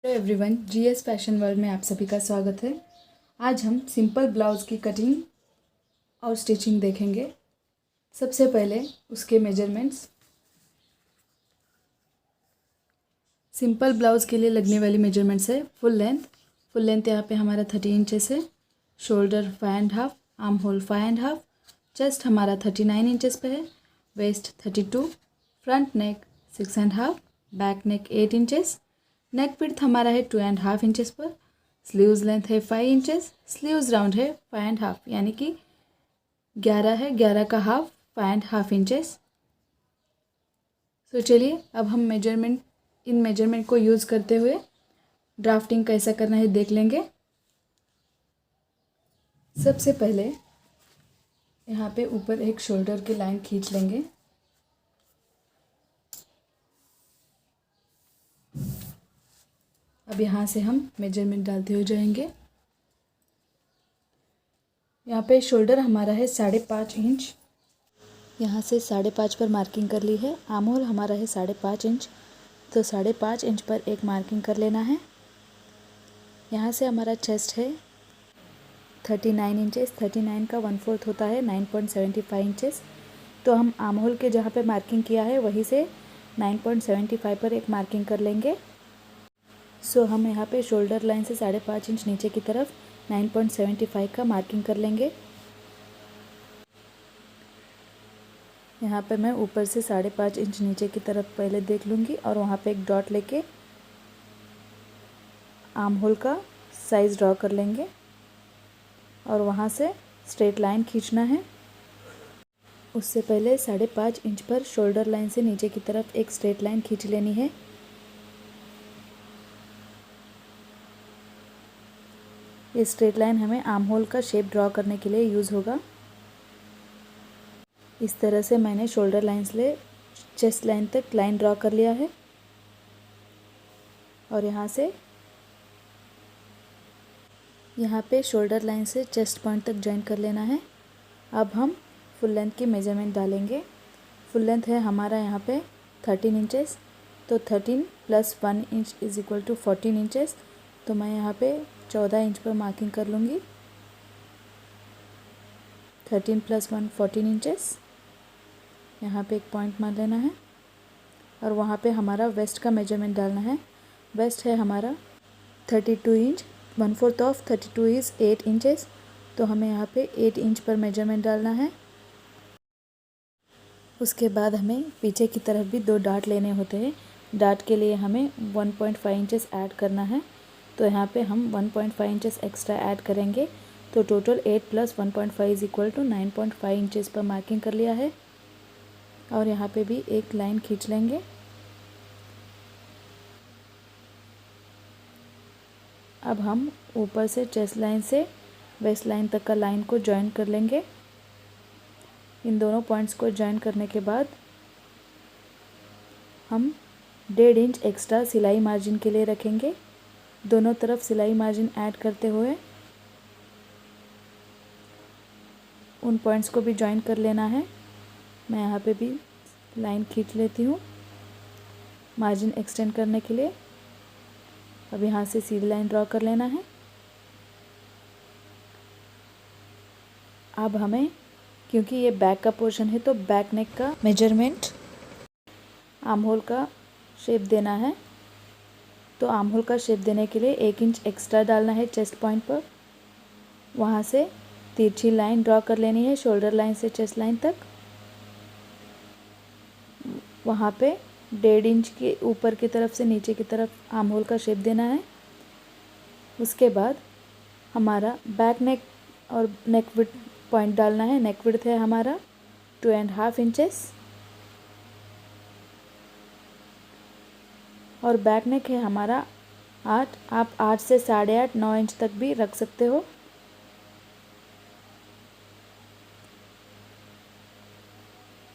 Hello everyone, GS fashion world में आप सभी का स्वागत है। आज हम सिंपल ब्लाउज़ की कटिंग और स्टिचिंग देखेंगे। सबसे पहले उसके मेजरमेंट्स। सिंपल ब्लाउज़ के लिए लगने वाली मेजरमेंट्स है फुल लेंथ यहाँ पे हमारा 30 इंचेस है, शोल्डर 5.5, आर्म होल 5.5, चेस्ट हमारा 39 इंचेस पे है, waist 32, front neck 6.5, back neck 8 inches, neck width हमारा है 2.5 इंचेस पर, स्लीव्स लेंथ है 5 इंचेस, स्लीव्स राउंड है 5.5 यानी कि 11 है, 11 का हाफ 5.5 इंचेस। तो चलिए अब हम इन मेजरमेंट को यूज़ करते हुए ड्राफ्टिंग कैसा करना है देख लेंगे। सबसे पहले यहाँ पे ऊपर एक शोल्डर की लाइन खींच लेंगे। अब यहाँ से हम मेजरमेंट डालते हुए जाएंगे। यहाँ पे शोल्डर हमारा है 5.5 इंच, यहाँ से 5.5 पर मार्किंग कर ली है। आर्म होल हमारा है 5.5 इंच, तो 5.5 इंच पर एक मार्किंग कर लेना है। यहाँ से हमारा चेस्ट है 39 इंचेस, 39 का 1/4 होता है 9.75 इंचेस, तो हम आर्म होल के जहाँ पे मार्किंग किया है वहीं से 9.75 पर एक मार्किंग कर लेंगे। सो हम यहाँ पे शोल्डर लाइन से 5.5 इंच नीचे की तरफ 9.75 का मार्किंग कर लेंगे। यहाँ पे मैं ऊपर से 5.5 इंच नीचे की तरफ पहले देख लूँगी और वहाँ पे एक डॉट लेके आर्म होल का साइज़ ड्रॉ कर लेंगे और वहाँ से स्ट्रेट लाइन खींचना है। उससे पहले 5.5 इंच पर शोल्डर लाइन से नीचे की तरफ एक स्ट्रेट लाइन खींच लेनी है। ये स्ट्रेट लाइन हमें आर्म होल का शेप ड्रॉ करने के लिए यूज़ होगा। इस तरह से मैंने शोल्डर लाइन से चेस्ट लाइन तक लाइन ड्रॉ कर लिया है और यहाँ पे शोल्डर लाइन से चेस्ट पॉइंट तक जॉइन कर लेना है। अब हम फुल लेंथ की मेजरमेंट डालेंगे। फुल लेंथ है हमारा यहाँ पे 13 इंचेस, तो 13 + 1 इंच = 14 इंचेस, तो मैं यहाँ पे 14 इंच पर मार्किंग कर लूँगी। 13 + 1 14 इंचेस, यहाँ पे एक पॉइंट मार लेना है और वहाँ पे हमारा वेस्ट का मेजरमेंट डालना है। वेस्ट है हमारा 32 इंच, 1/4 ऑफ 32 इज़ 8 इंचेस, तो हमें यहाँ पे 8 इंच पर मेजरमेंट डालना है। उसके बाद हमें पीछे की तरफ भी 2 डार्ट लेने होते हैं। डार्ट के लिए हमें 1.5 इंचेस ऐड करना है, तो यहाँ पे हम 1.5 इंचेस एक्स्ट्रा ऐड करेंगे, तो टोटल 8 + 1.5 = 9.5 इंचेस पर मार्किंग कर लिया है और यहाँ पे भी एक लाइन खींच लेंगे। अब हम ऊपर से चेस्ट लाइन से वेस्ट लाइन तक का लाइन को जॉइन कर लेंगे। इन दोनों पॉइंट्स को जॉइन करने के बाद हम 1.5 इंच एक्स्ट्रा सिलाई मार्जिन के लिए रखेंगे। दोनों तरफ सिलाई मार्जिन ऐड करते हुए उन पॉइंट्स को भी जॉइन कर लेना है। मैं यहाँ पे भी लाइन खींच लेती हूँ मार्जिन एक्सटेंड करने के लिए। अब यहाँ से सीधी लाइन ड्रॉ कर लेना है। अब हमें, क्योंकि ये बैक का पोर्शन है, तो बैक नेक का मेजरमेंट आर्म होल का शेप देना है, तो आर्म होल का शेप देने के लिए 1 इंच एक्स्ट्रा डालना है चेस्ट पॉइंट पर। वहाँ से तिरछी लाइन ड्रॉ कर लेनी है शोल्डर लाइन से चेस्ट लाइन तक। वहाँ पे 1.5 इंच के ऊपर की तरफ से नीचे की तरफ आर्म होल का शेप देना है। उसके बाद हमारा बैक नेक और नेक विड्थ पॉइंट डालना है। नेक विड्थ है हमारा 2.5 इंचेस और बैक नेक है हमारा 8। आप 8 से 8.5 9 इंच तक भी रख सकते हो।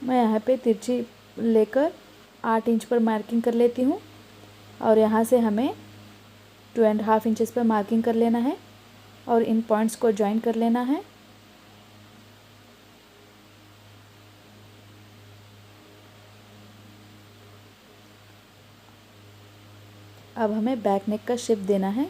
मैं यहाँ पे तिरछी लेकर 8 इंच पर मार्किंग कर लेती हूँ और यहाँ से हमें 2.5 इंचेस पर मार्किंग कर लेना है और इन पॉइंट्स को जॉइन कर लेना है। अब हमें बैक नेक का शेप देना है।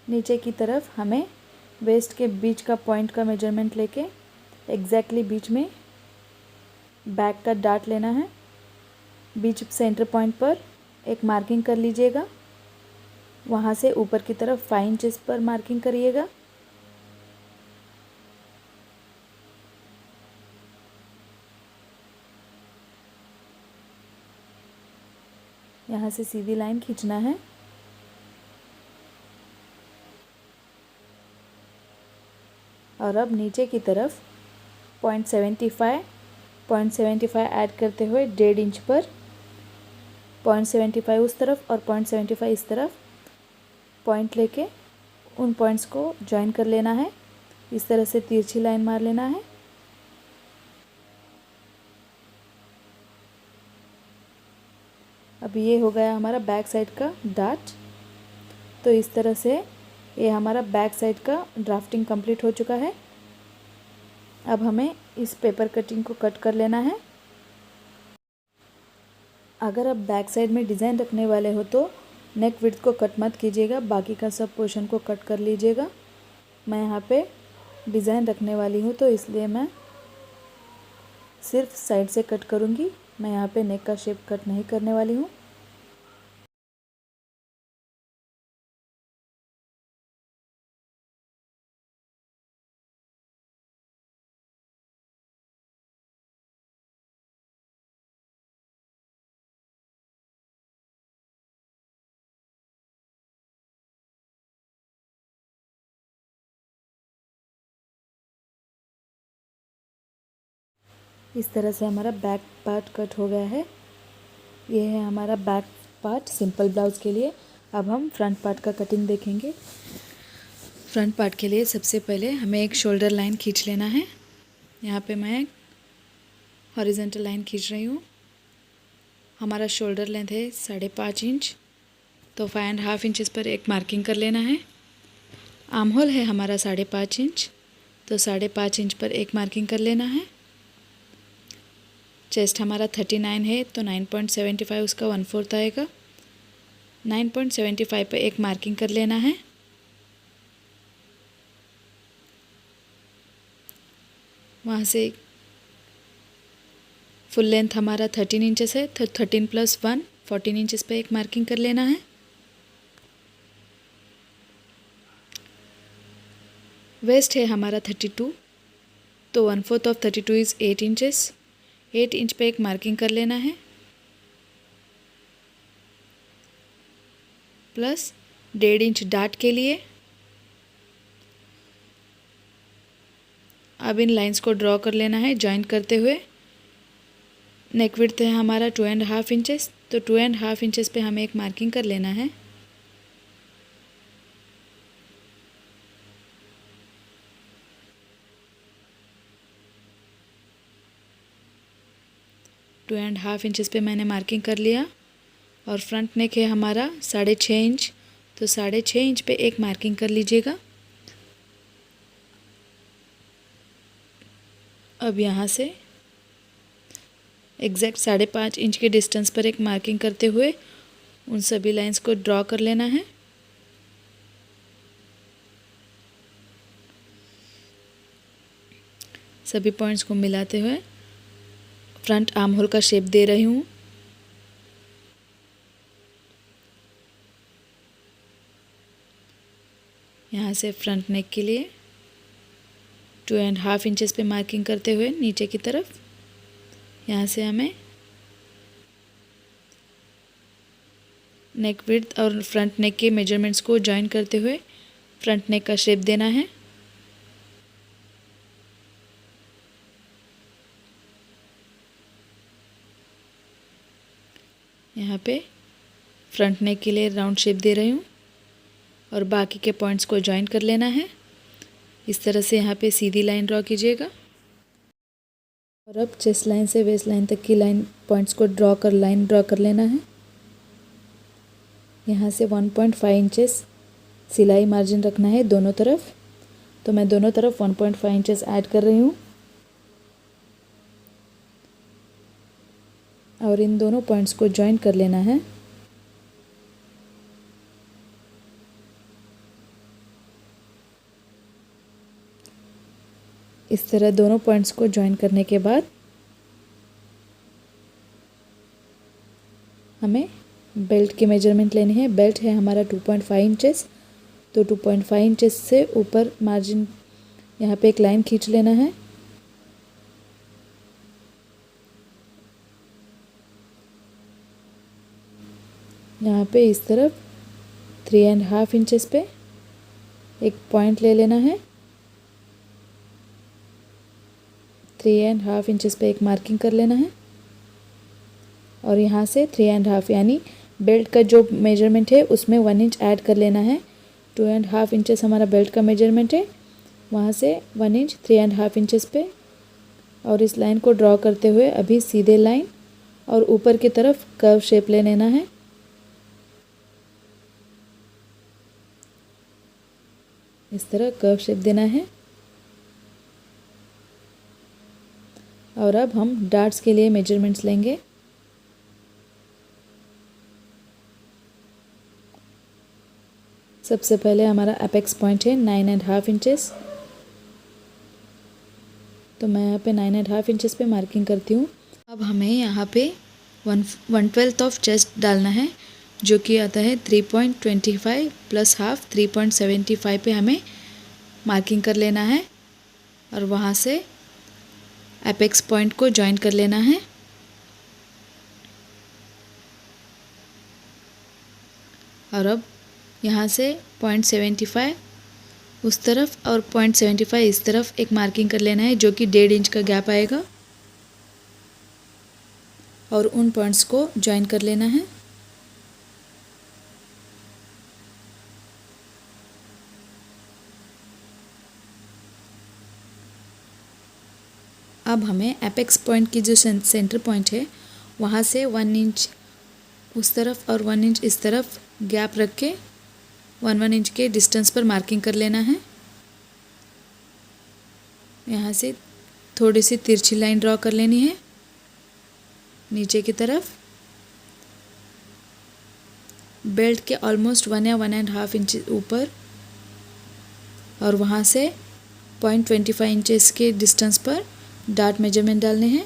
नीचे की तरफ हमें वेस्ट के बीच का पॉइंट का मेजरमेंट लेके एग्जैक्टली बीच में बैक का डार्ट लेना है। बीच सेंटर पॉइंट पर एक मार्किंग कर लीजिएगा। वहाँ से ऊपर की तरफ 5 इंचेस पर मार्किंग करिएगा। यहाँ से सीधी लाइन खींचना है। और अब नीचे की तरफ 0.75 ऐड करते हुए 1.5 इंच पर 0.75 उस तरफ और 0.75 इस तरफ पॉइंट लेके उन पॉइंट्स को जॉइन कर लेना है। इस तरह से तिरछी लाइन मार लेना है। अब ये हो गया हमारा बैक साइड का डार्ट। तो इस तरह से ये हमारा बैक साइड का ड्राफ्टिंग कंप्लीट हो चुका है। अब हमें इस पेपर कटिंग को कट कर लेना है। अगर आप बैक साइड में डिज़ाइन रखने वाले हो तो नेक विड्थ को कट मत कीजिएगा, बाकी का सब पोर्शन को कट कर लीजिएगा। मैं यहाँ पे डिज़ाइन रखने वाली हूँ तो इसलिए मैं सिर्फ साइड से कट करूँगी। मैं यहाँ पे नेक का शेप कट नहीं करने वाली हूँ। इस तरह से हमारा बैक पार्ट कट हो गया है। ये है हमारा बैक पार्ट सिंपल ब्लाउज़ के लिए। अब हम फ्रंट पार्ट का कटिंग देखेंगे। फ्रंट पार्ट के लिए सबसे पहले हमें एक शोल्डर लाइन खींच लेना है। यहाँ पे मैं हॉरिजॉन्टल लाइन खींच रही हूँ। हमारा शोल्डर लेंथ है 5.5 इंच, तो 5.5 इंचेस पर एक मार्किंग कर लेना है। आर्म होल है हमारा 5.5 इंच, तो 5.5 इंच पर एक मार्किंग कर लेना है। चेस्ट हमारा 39 है, तो 9.75 उसका 1/4 आएगा। 9.75 पे एक मार्किंग कर लेना है। वहाँ से फुल लेंथ हमारा 13 इंचेस है, तो 13 + 1 14 इंचेस पे एक मार्किंग कर लेना है। वेस्ट है हमारा 32, तो 1/4 ऑफ 32 इज़ 8 इंचेस। 8 इंच पे एक मार्किंग कर लेना है, प्लस 1.5 इंच डार्ट के लिए। अब इन लाइंस को ड्रॉ कर लेना है जॉइन करते हुए। नेक विड्थ है हमारा 2.5 इंचेस, तो 2.5 इंचेस पे हमें एक मार्किंग कर लेना है। टू एंड हाफ इंचेस पे मैंने मार्किंग कर लिया। और फ्रंट नेक है हमारा 6.5 इंच, तो 6.5 इंच पे एक मार्किंग कर लीजिएगा। अब यहाँ से एग्जैक्ट 5.5 इंच के डिस्टेंस पर एक मार्किंग करते हुए उन सभी लाइंस को ड्रॉ कर लेना है। सभी पॉइंट्स को मिलाते हुए फ्रंट आर्म होल का शेप दे रही हूँ। यहाँ से फ्रंट नेक के लिए 2.5 इंचेस पे मार्किंग करते हुए नीचे की तरफ यहाँ से हमें नेक विड्थ और फ्रंट नेक के मेजरमेंट्स को जॉइन करते हुए फ्रंट नेक का शेप देना है। यहाँ पे फ्रंट नेक के लिए राउंड शेप दे रही हूँ और बाकी के पॉइंट्स को जॉइन कर लेना है। इस तरह से यहाँ पे सीधी लाइन ड्रॉ कीजिएगा। और अब चेस्ट लाइन से वेस्ट लाइन तक की लाइन पॉइंट्स को लाइन ड्रॉ कर लेना है। यहाँ से 1.5 इंचेस सिलाई मार्जिन रखना है दोनों तरफ। तो मैं दोनों तरफ 1.5 इंचेस ऐड कर रही हूँ और इन दोनों पॉइंट्स को जॉइन कर लेना है। इस तरह दोनों पॉइंट्स को जॉइन करने के बाद हमें बेल्ट के मेजरमेंट लेने हैं। बेल्ट है हमारा 2.5 इंचेस, तो 2.5 इंचेस से ऊपर मार्जिन यहाँ पे एक लाइन खींच लेना है। यहाँ पे इस तरफ 3.5 इंचेस पे एक पॉइंट ले लेना है। 3.5 इंचेस पे एक मार्किंग कर लेना है और यहाँ से 3.5 यानी बेल्ट का जो मेजरमेंट है उसमें 1 इंच ऐड कर लेना है। 2.5 इंचेस हमारा बेल्ट का मेजरमेंट है, वहाँ से 1 इंच 3.5 इंचेस पे और इस लाइन को ड्रॉ करते हुए अभी सीधे लाइन और ऊपर की तरफ कर्व शेप ले लेना है। इस तरह कर्व शेप देना है। और अब हम डार्ट्स के लिए मेजरमेंट्स लेंगे। सबसे पहले हमारा अपेक्स पॉइंट है 9.5 इंचेस, तो मैं यहाँ पे 9.5 इंचेस पे मार्किंग करती हूँ। अब हमें यहाँ पे 1/12 ऑफ चेस्ट डालना है, जो कि आता है 3.25 प्लस हाफ 3.75 पे हमें मार्किंग कर लेना है और वहाँ से एपेक्स पॉइंट को जॉइन कर लेना है। और अब यहाँ से 0.75 उस तरफ और 0.75 इस तरफ एक मार्किंग कर लेना है, जो कि 1.5 इंच का गैप आएगा और उन पॉइंट्स को जॉइन कर लेना है। अब हमें एपेक्स पॉइंट की जो सेंटर पॉइंट है वहाँ से 1 इंच उस तरफ और 1 इंच इस तरफ गैप रख के 1 इंच के डिस्टेंस पर मार्किंग कर लेना है। यहाँ से थोड़ी सी तिरछी लाइन ड्रॉ कर लेनी है नीचे की तरफ। बेल्ट के ऑलमोस्ट 1 या 1.5 इंच ऊपर और वहाँ से 0.25 इंचेस के डिस्टेंस पर डार्ट मेजरमेंट डालने हैं।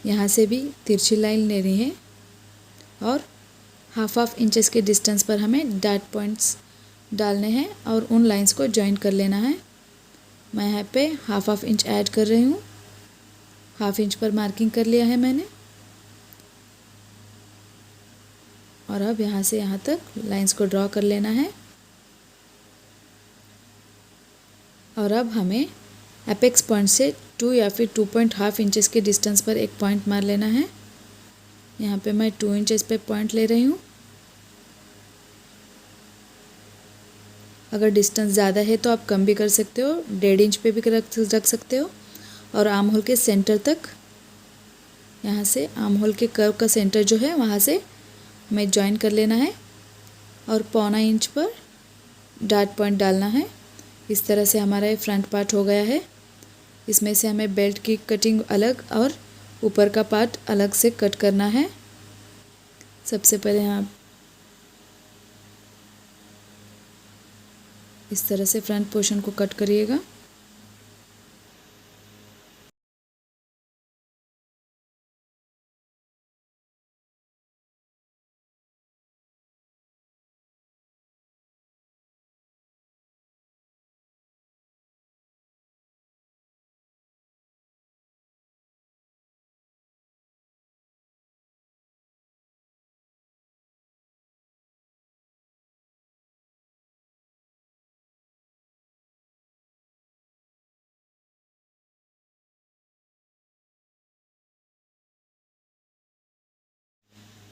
यहाँ से भी तिरछी लाइन लेनी है और हाफ इंचेस के डिस्टेंस पर हमें डार्ट पॉइंट्स डालने हैं और उन लाइंस को जॉइन कर लेना है। मैं यहाँ पे हाफ इंच ऐड कर रही हूँ। हाफ इंच पर मार्किंग कर लिया है मैंने और अब यहाँ से यहाँ तक लाइंस को ड्रॉ कर लेना है। और अब हमें एपेक्स पॉइंट से 2 या फिर 2.5 इंचेस के डिस्टेंस पर एक पॉइंट मार लेना है। यहाँ पे मैं 2 इंचेस पे पॉइंट ले रही हूँ। अगर डिस्टेंस ज़्यादा है तो आप कम भी कर सकते हो, 1.5 इंच पे भी रख सकते हो। और आर्म होल के सेंटर तक, यहाँ से आर्म होल के कर्व का सेंटर जो है वहाँ से हमें जॉइन कर लेना है और 0.25 इंच पर डार्ट पॉइंट डालना है। इस तरह से हमारा ये फ्रंट पार्ट हो गया है। इसमें से हमें बेल्ट की कटिंग अलग और ऊपर का पार्ट अलग से कट करना है। सबसे पहले यहाँ इस तरह से फ्रंट पोर्शन को कट करिएगा।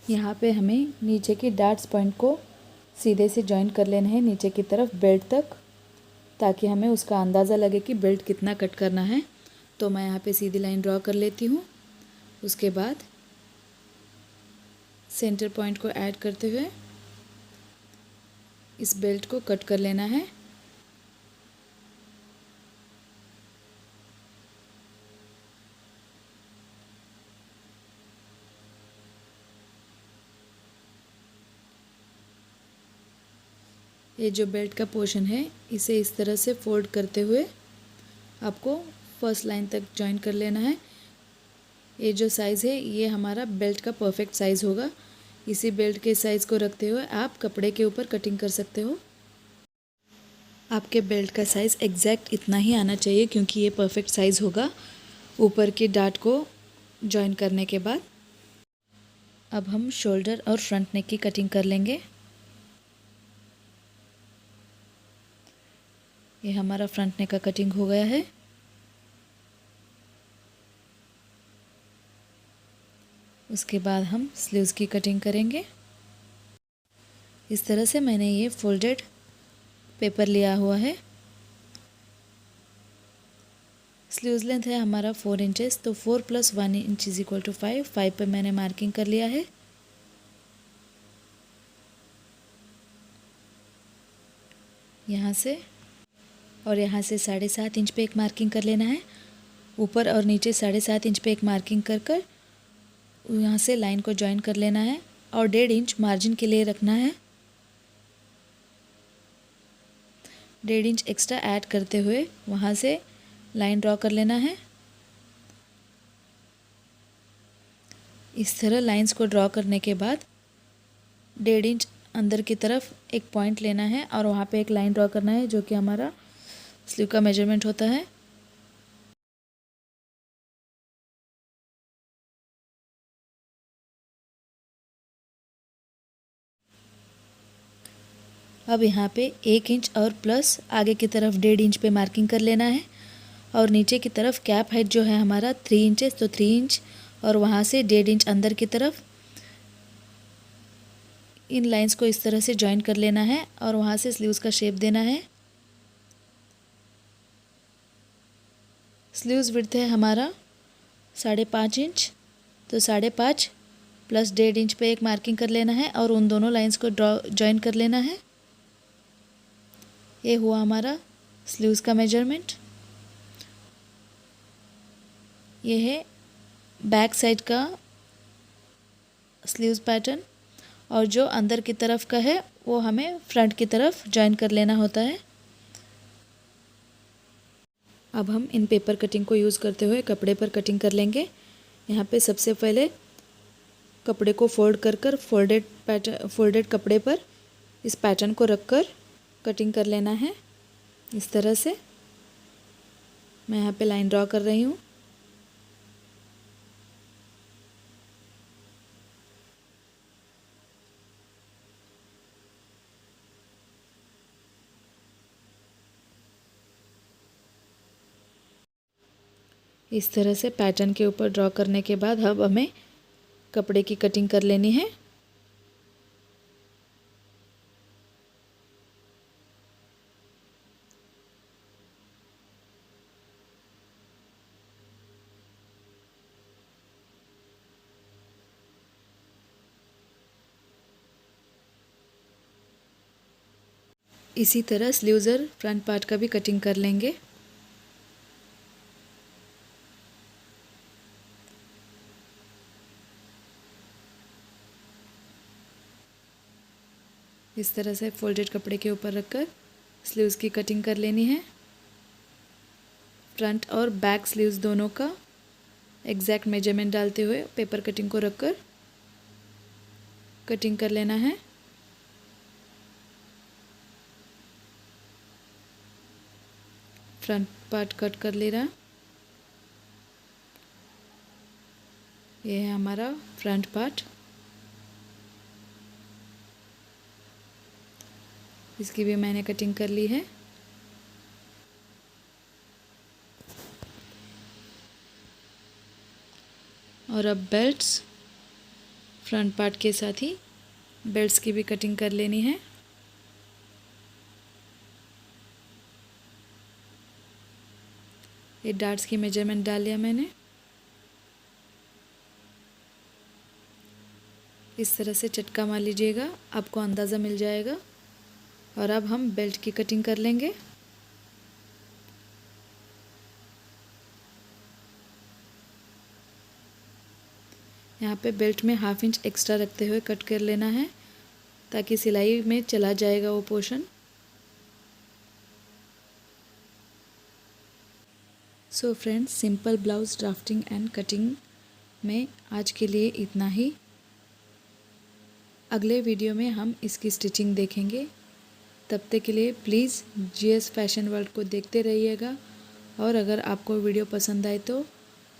यहाँ पे हमें नीचे की डार्ट्स पॉइंट को सीधे से जॉइन कर लेना है नीचे की तरफ बेल्ट तक, ताकि हमें उसका अंदाज़ा लगे कि बेल्ट कितना कट करना है। तो मैं यहाँ पे सीधी लाइन ड्रॉ कर लेती हूँ। उसके बाद सेंटर पॉइंट को ऐड करते हुए इस बेल्ट को कट कर लेना है। ये जो बेल्ट का पोर्शन है इसे इस तरह से फोल्ड करते हुए आपको फर्स्ट लाइन तक जॉइन कर लेना है। ये जो साइज़ है ये हमारा बेल्ट का परफेक्ट साइज़ होगा। इसी बेल्ट के साइज़ को रखते हुए आप कपड़े के ऊपर कटिंग कर सकते हो। आपके बेल्ट का साइज़ एग्जैक्ट इतना ही आना चाहिए क्योंकि ये परफेक्ट साइज़ होगा ऊपर की डाट को जॉइन करने के बाद। अब हम शोल्डर और फ्रंट नेक की कटिंग कर लेंगे। ये हमारा फ्रंट नेक का कटिंग हो गया है। उसके बाद हम स्लीव्स की कटिंग करेंगे। इस तरह से मैंने ये फोल्डेड पेपर लिया हुआ है। स्लीव्स लेंथ है हमारा 4 इंचेस, तो 4 + 1 इंच = 5। 5 पे मैंने मार्किंग कर लिया है। यहाँ से और यहाँ से 7.5 इंच पे एक मार्किंग कर लेना है। ऊपर और नीचे 7.5 इंच पे एक मार्किंग कर कर यहाँ से लाइन को जॉइन कर लेना है और 1.5 इंच मार्जिन के लिए रखना है। 1.5 इंच एक्स्ट्रा ऐड करते हुए वहाँ से लाइन ड्रॉ कर लेना है। इस तरह लाइंस को ड्रॉ करने के बाद 1.5 इंच अंदर की तरफ एक पॉइंट लेना है और वहाँ पे एक लाइन ड्रॉ करना है जो कि हमारा स्लीव का मेजरमेंट होता है। अब यहाँ पे 1 इंच और प्लस आगे की तरफ 1.5 इंच पे मार्किंग कर लेना है और नीचे की तरफ कैप हाइट जो है हमारा 3 इंचेस, तो 3 इंच और वहाँ से 1.5 इंच अंदर की तरफ इन लाइंस को इस तरह से जॉइन कर लेना है और वहाँ से स्लीव्स का शेप देना है। स्लीव्स विड्थ है हमारा 5.5 इंच, तो 5.5 + 1.5 इंच पे एक मार्किंग कर लेना है और उन दोनों लाइंस को जॉइन कर लेना है। ये हुआ हमारा स्लीव्स का मेजरमेंट। ये है बैक साइड का स्लीव्स पैटर्न और जो अंदर की तरफ का है वो हमें फ्रंट की तरफ जॉइन कर लेना होता है। अब हम इन पेपर कटिंग को यूज़ करते हुए कपड़े पर कटिंग कर लेंगे। यहाँ पे सबसे पहले कपड़े को फोल्ड कर कर फोल्डेड कपड़े पर इस पैटर्न को रख कर कटिंग कर लेना है। इस तरह से मैं यहाँ पे लाइन ड्रॉ कर रही हूँ। इस तरह से पैटर्न के ऊपर ड्रॉ करने के बाद अब हमें कपड़े की कटिंग कर लेनी है। इसी तरह स्लीव्स और फ्रंट पार्ट का भी कटिंग कर लेंगे। इस तरह से फोल्डेड कपड़े के ऊपर रखकर स्लीव्स की कटिंग कर लेनी है। फ्रंट और बैक स्लीव्स दोनों का एग्जैक्ट मेजरमेंट डालते हुए पेपर कटिंग को रखकर कटिंग कर लेना है। फ्रंट पार्ट कट कर ले रहा। ये है हमारा फ्रंट पार्ट। इसकी भी मैंने कटिंग कर ली है। और अब बेल्ट्स, फ्रंट पार्ट के साथ ही बेल्ट्स की भी कटिंग कर लेनी है। ये डार्ट्स की मेजरमेंट डाल लिया मैंने। इस तरह से चटका मार लीजिएगा, आपको अंदाज़ा मिल जाएगा। और अब हम बेल्ट की कटिंग कर लेंगे। यहाँ पे बेल्ट में 1/2 इंच एक्स्ट्रा रखते हुए कट कर लेना है ताकि सिलाई में चला जाएगा वो portion. So friends, simple blouse drafting and cutting में आज के लिए इतना ही। अगले वीडियो में हम इसकी स्टिचिंग देखेंगे। तब तक के लिए प्लीज़ जीएस फैशन वर्ल्ड को देखते रहिएगा, और अगर आपको वीडियो पसंद आए तो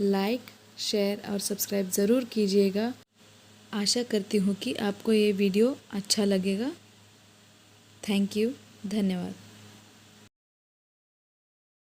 लाइक, शेयर और सब्सक्राइब ज़रूर कीजिएगा। आशा करती हूँ कि आपको ये वीडियो अच्छा लगेगा। थैंक यू, धन्यवाद।